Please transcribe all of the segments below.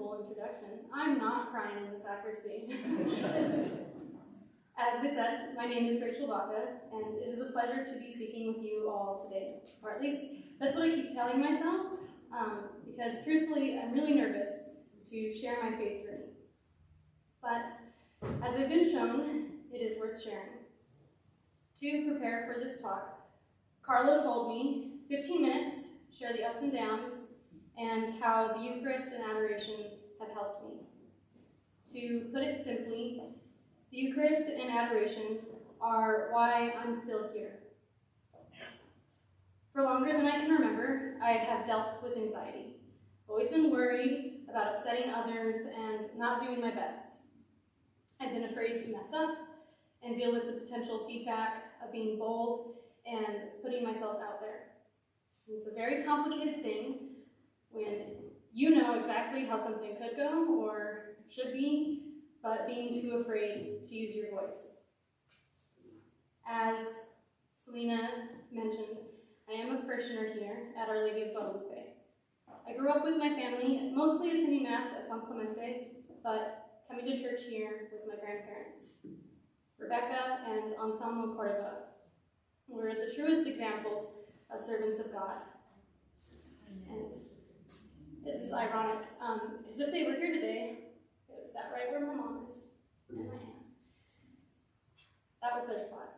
beautiful introduction. I'm not crying in the sacristy. As they said, my name is Rachael Baca, and it is a pleasure to be speaking with you all today. Or at least, that's what I keep telling myself, because truthfully, I'm really nervous to share my faith journey. But, as I've been shown, it is worth sharing. To prepare for this talk, Carlo told me 15 minutes, share the ups and downs, and how the Eucharist and Adoration have helped me. To put it simply, the Eucharist and Adoration are why I'm still here. For longer than I can remember, I have dealt with anxiety. I've always been worried about upsetting others and not doing my best. I've been afraid to mess up and deal with the potential feedback of being bold and putting myself out there. So it's a very complicated thing when you know exactly how something could go or should be, but being too afraid to use your voice. As Selena mentioned, I am a parishioner here at Our Lady of Guadalupe. I grew up with my family, mostly attending Mass at San Clemente, but coming to church here with my grandparents. Rebecca and Anselmo Cordova were the truest examples of servants of God. And this is ironic, because if they were here today, they would have sat right where my mom is and my aunt. That was their spot.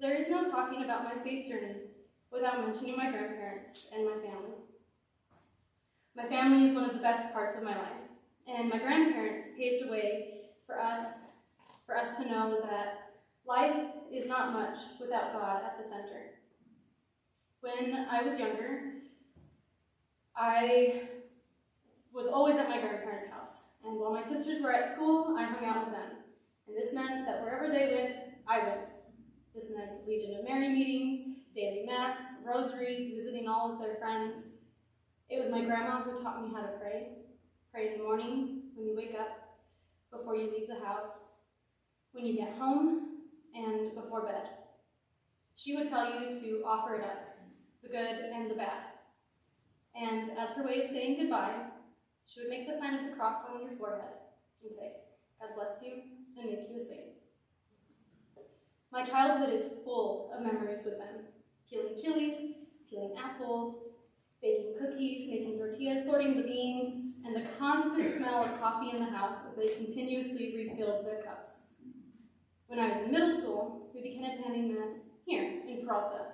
There is no talking about my faith journey without mentioning my grandparents and my family. My family is one of the best parts of my life, and my grandparents paved a way for us to know that life is not much without God at the center. When I was younger, I was always at my grandparents' house, and while my sisters were at school, I hung out with them. And this meant that wherever they went, I went. This meant Legion of Mary meetings, daily Mass, rosaries, visiting all of their friends. It was my grandma who taught me how to pray. Pray in the morning, when you wake up, before you leave the house, when you get home, and before bed. She would tell you to offer it up, the good and the bad. And as her way of saying goodbye, she would make the sign of the cross on your forehead and say, God bless you, and make you a saint. My childhood is full of memories with them, peeling chilies, peeling apples, baking cookies, making tortillas, sorting the beans, and the constant smell of coffee in the house as they continuously refilled their cups. When I was in middle school, we began attending Mass here in Peralta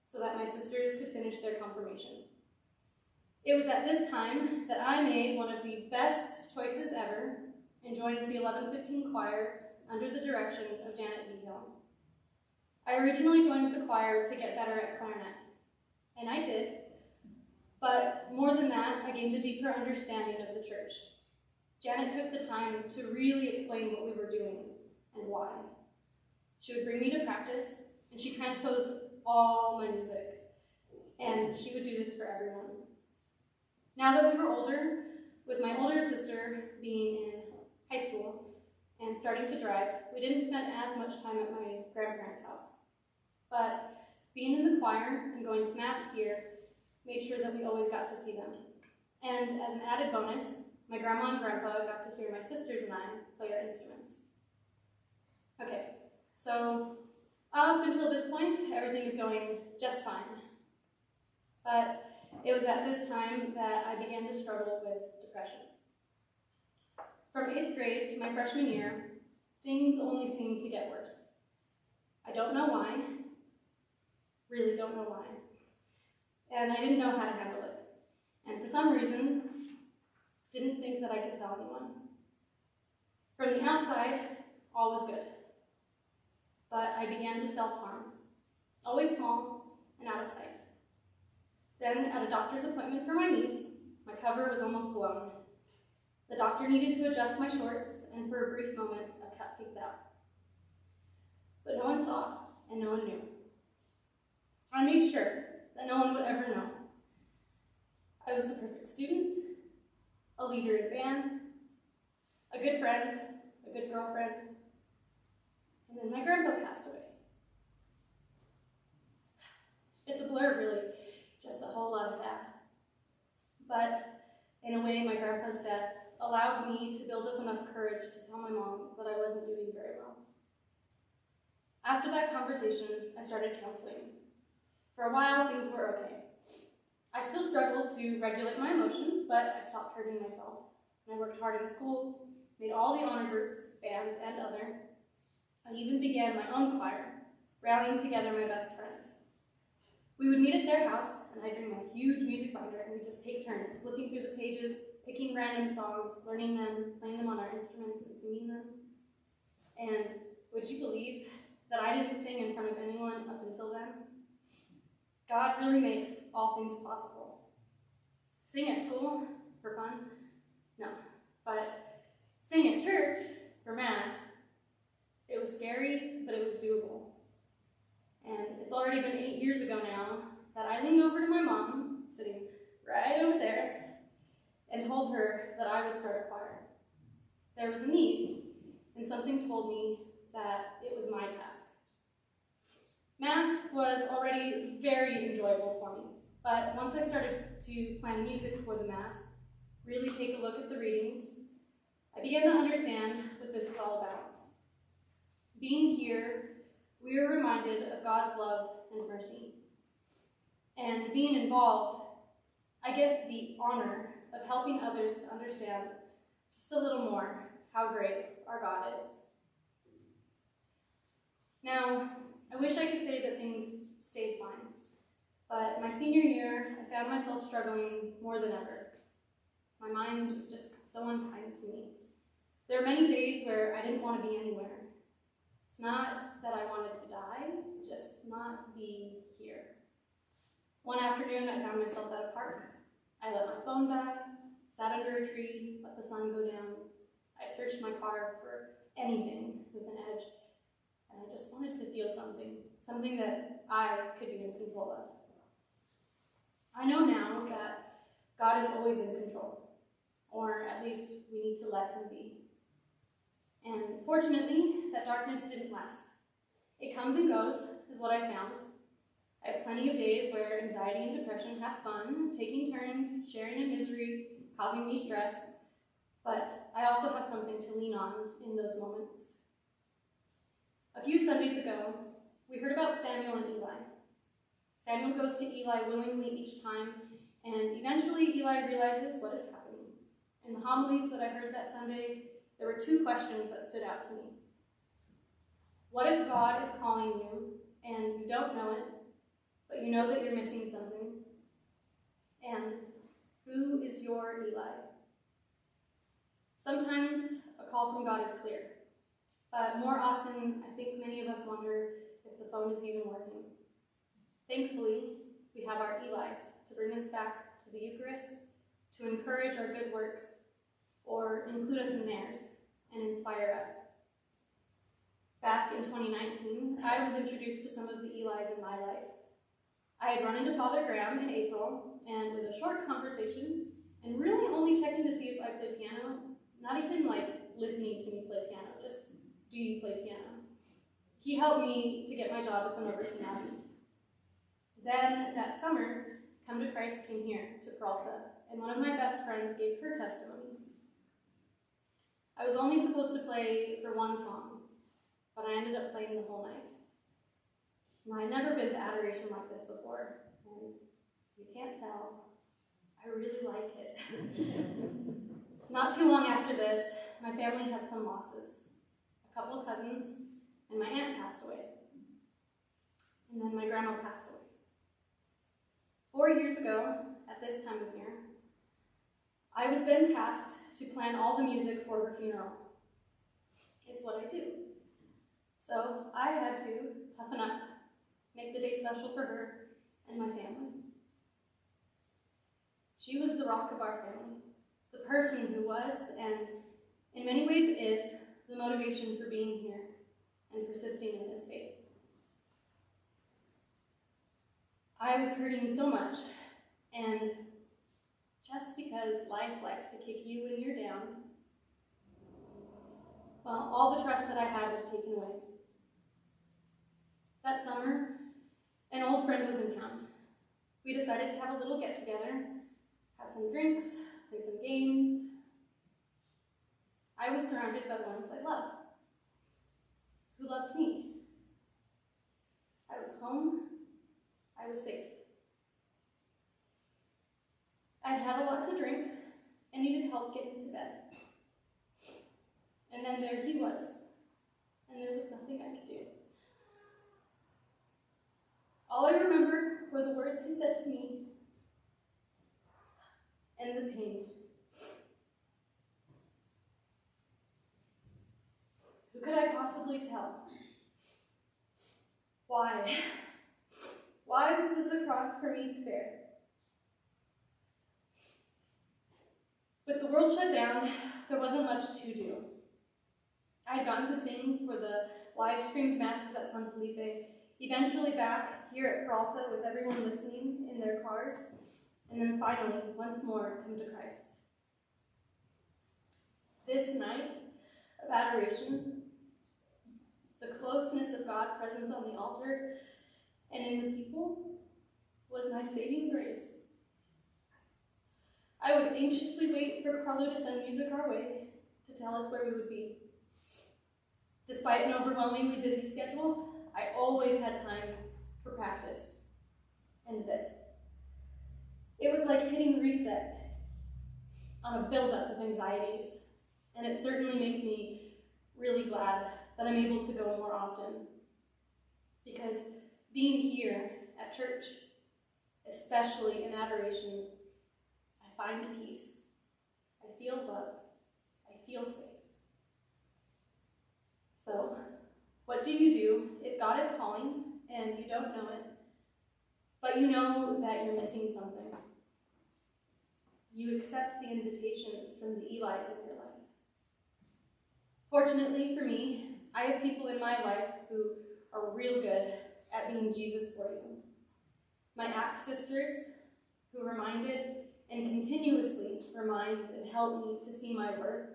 so that my sisters could finish their confirmation. It was at this time that I made one of the best choices ever and joined the 1115 choir under the direction of Janet Vigil. I originally joined the choir to get better at clarinet, and I did, but more than that, I gained a deeper understanding of the church. Janet took the time to really explain what we were doing and why. She would bring me to practice, and she transposed all my music, and she would do this for everyone. Now that we were older, with my older sister being in high school and starting to drive, we didn't spend as much time at my grandparents' house. But being in the choir and going to Mass here made sure that we always got to see them. And as an added bonus, my grandma and grandpa got to hear my sisters and I play our instruments. Okay, so up until this point, everything was going just fine. But it was at this time that I began to struggle with depression. From 8th grade to my freshman year, things only seemed to get worse. I don't know why, really don't know why. And I didn't know how to handle it. And for some reason, didn't think that I could tell anyone. From the outside, all was good. But I began to self-harm, always small and out of sight. Then, at a doctor's appointment for my niece, my cover was almost blown. The doctor needed to adjust my shorts, and for a brief moment, a cut peeked out. But no one saw, and no one knew. I made sure that no one would ever know. I was the perfect student, a leader in band, a good friend, a good girlfriend, and then my grandpa passed away. It's a blur, really, just a whole lot of sad. But In a way, my grandpa's death allowed me to build up enough courage to tell my mom that I wasn't doing very well. After that conversation, I started counseling. For a while, things were okay. I still struggled to regulate my emotions, but I stopped hurting myself. I worked hard in school, made all the honor groups, band and other. I even began my own choir, rallying together my best friends. We would meet at their house, and I'd bring my huge music binder, and we'd just take turns, flipping through the pages, picking random songs, learning them, playing them on our instruments, and singing them. And would you believe that I didn't sing in front of anyone up until then? God really makes all things possible. Sing at school for fun? No. But sing at church for Mass, it was scary, but it was doable. And it's already been 8 years ago now that I leaned over to my mom, sitting right over there, and told her that I would start a choir. There was a need, and something told me that it was my task. Mass was already very enjoyable for me, but once I started to plan music for the Mass, really take a look at the readings, I began to understand what this is all about. Being here, we are reminded of God's love and mercy. And being involved, I get the honor of helping others to understand just a little more how great our God is. Now, I wish I could say that things stayed fine, but my senior year, I found myself struggling more than ever. My mind was just so unkind to me. There were many days where I didn't want to be anywhere. It's not that I wanted to die, just not be here. One afternoon, I found myself at a park. I let my phone die, sat under a tree, let the sun go down. I searched my car for anything with an edge, and I just wanted to feel something that I could be in control of. I know now that God is always in control, or at least we need to let him be. And fortunately, that darkness didn't last. It comes and goes, is what I found. I have plenty of days where anxiety and depression have fun, taking turns, sharing a misery, causing me stress, but I also have something to lean on in those moments. A few Sundays ago, we heard about Samuel and Eli. Samuel goes to Eli willingly each time, and eventually Eli realizes what is happening. In the homilies that I heard that Sunday, there were two questions that stood out to me. What if God is calling you and you don't know it, but you know that you're missing something? And who is your Eli? Sometimes a call from God is clear, but more often I think many of us wonder if the phone is even working. Thankfully, we have our Elis to bring us back to the Eucharist, to encourage our good works, or include us in theirs and inspire us. Back in 2019, I was introduced to some of the Elis in my life. I had run into Father Graham in April, and with a short conversation, and really only checking to see if I played piano, not even like listening to me play piano, just, do you play piano? He helped me to get my job at the Norberton Abbey. Then, that summer, Come to Christ came here to Peralta, and one of my best friends gave her testimony. I was only supposed to play for one song, but I ended up playing the whole night. Now, I'd never been to adoration like this before, and you can't tell, I really like it. Not too long after this, my family had some losses. A couple of cousins, and my aunt passed away. And then my grandma passed away. 4 years ago, at this time of year, I was then tasked to plan all the music for her funeral. It's what I do. So I had to toughen up, make the day special for her and my family. She was the rock of our family, the person who was, and in many ways is, the motivation for being here and persisting in this faith. I was hurting so much, and just because life likes to kick you when you're down, well, all the trust that I had was taken away. That summer, an old friend was in town. We decided to have a little get-together, have some drinks, play some games. I was surrounded by ones I loved, who loved me. I was home. I was safe. I'd had a lot to drink and needed help getting to bed. And then there he was, and there was nothing I could do. All I remember were the words he said to me and the pain. Who could I possibly tell? Why? Why was this a cross for me to bear? With the world shut down, there wasn't much to do. I had gotten to sing for the live-streamed masses at San Felipe, eventually back here at Peralta with everyone listening in their cars, and then finally, once more, come to Christ. This night of adoration, the closeness of God present on the altar and in the people was my saving grace. I would anxiously wait for Carlo to send music our way to tell us where we would be. Despite an overwhelmingly busy schedule, I always had time for practice and this. It was like hitting reset on a buildup of anxieties, and it certainly makes me really glad that I'm able to go more often. Because being here at church, especially in adoration, I find peace. I feel loved. I feel safe. So, what do you do if God is calling and you don't know it, but you know that you're missing something? You accept the invitations from the Elis in your life. Fortunately for me, I have people in my life who are real good at being Jesus for you. My ACT sisters, who reminded and continuously remind and help me to see my worth,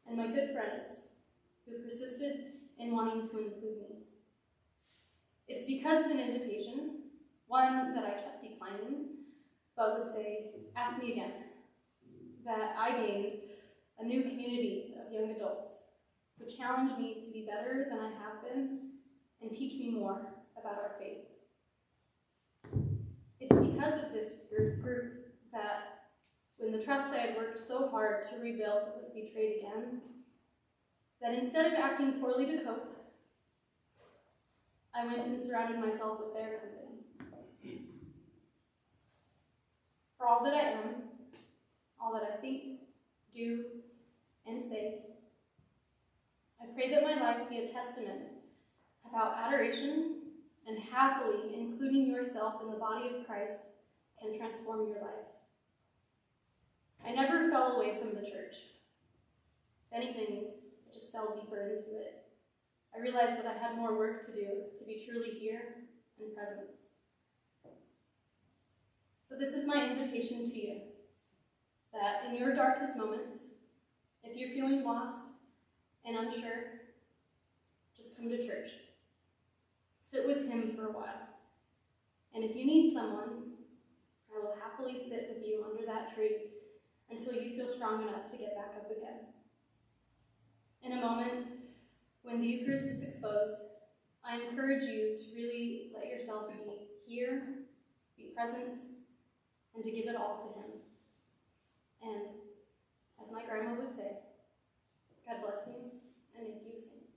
and my good friends, who persisted in wanting to include me. It's because of an invitation, one that I kept declining, but would say, ask me again, that I gained a new community of young adults who challenge me to be better than I have been and teach me more about our faith. It's because of this group that when the trust I had worked so hard to rebuild was betrayed again, that instead of acting poorly to cope, I went and surrounded myself with their company. For all that I am, all that I think, do, and say, I pray that my life be a testament of how adoration and happily including yourself in the body of Christ can transform your life. I never fell away from the church. If anything, I just fell deeper into it. I realized that I had more work to do to be truly here and present. So this is my invitation to you, that in your darkest moments, if you're feeling lost and unsure, just come to church. Sit with him for a while. And if you need someone, I will happily sit with you under that tree until you feel strong enough to get back up again. In a moment, when the Eucharist is exposed, I encourage you to really let yourself be here, be present, and to give it all to him. And as my grandma would say, God bless you and make you sing.